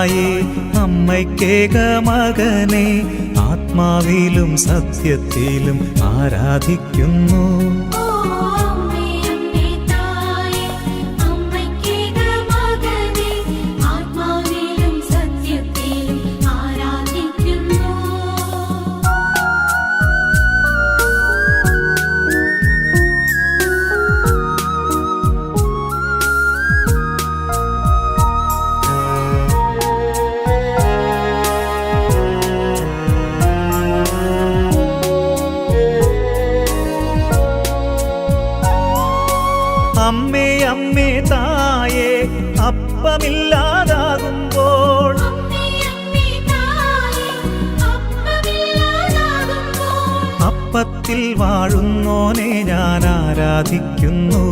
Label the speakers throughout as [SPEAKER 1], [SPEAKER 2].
[SPEAKER 1] തായേ അമ്മയ്ക്കേക മകനെ ആത്മാവിലും സത്യത്തിലും ആരാധിക്കുന്നു. അമ്മേ അമ്മേ തായേ അപ്പമില്ലാതാകുമ്പോൾ അപ്പത്തിൽ വാഴുന്നോനെ ഞാൻ ആരാധിക്കുന്നു.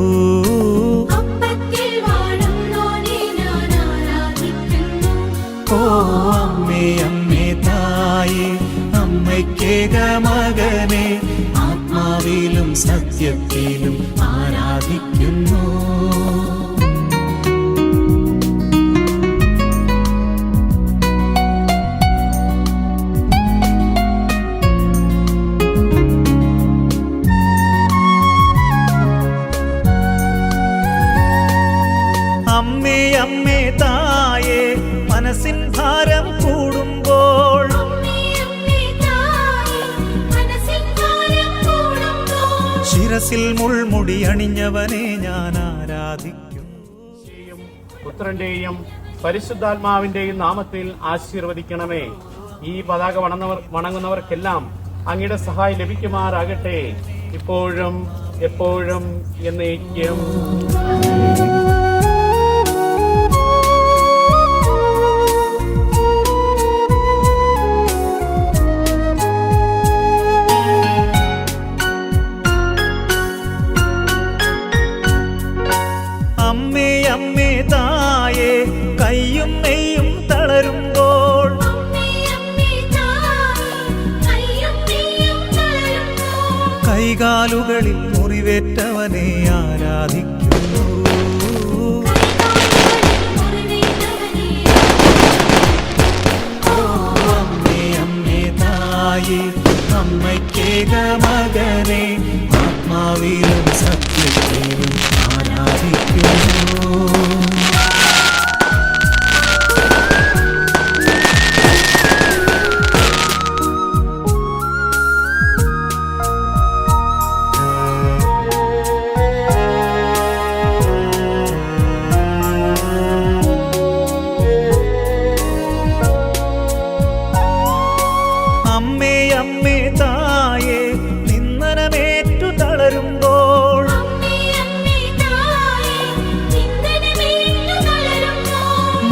[SPEAKER 1] ഓ അമ്മേ അമ്മേ തായേ അമ്മയ്ക്കേക മകനെ ആത്മാവിലും സത്യത്തിലും ആരാധിക്കുന്നു. അമ്മേ അമ്മേ തായേ മനസ്സിൻ ഭാരം കൂടുമ്പോൾ ശിരസിൽ മുൾമുടി അണിഞ്ഞവനെ ഞാൻ ആരാധിക്കുന്നു.
[SPEAKER 2] പുത്രന്റെയും പരിശുദ്ധാത്മാവിന്റെയും നാമത്തിൽ ആശീർവദിക്കണമേ. ഈ പതാക വണങ്ങുന്നവർക്കെല്ലാം അങ്ങയുടെ സഹായം ലഭിക്കുമാറാകട്ടെ, ഇപ്പോഴും എപ്പോഴും എന്നേക്കും.
[SPEAKER 1] അമ്മേ അമ്മേ തായേ കയ്യും നെയ്യും തളരുമ്പോൾ കൈകാലുകളിൽ മുറിവേറ്റവനെ ആരാധിക്കുന്നു. അമ്മേ അമ്മേ തായേ അമ്മയ്ക്കേക മകനെ ആത്മാവിലും സത്യത്തിലും ആരാധിക്കുന്നു. അമ്മേ അമ്മേ തായേ നിന്ദനമേറ്റു തളരുമ്പോൾ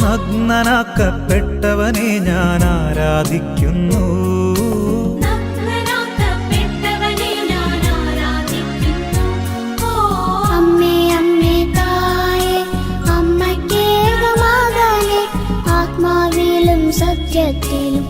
[SPEAKER 1] നഗ്നനാക്കപ്പെട്ടവനെ ഞാൻ ആരാധിക്കുന്നു.
[SPEAKER 3] അമ്മേ അമ്മേ തായേ അമ്മയ്ക്കേക മകനെ ആത്മാവിലും സത്യത്തിലും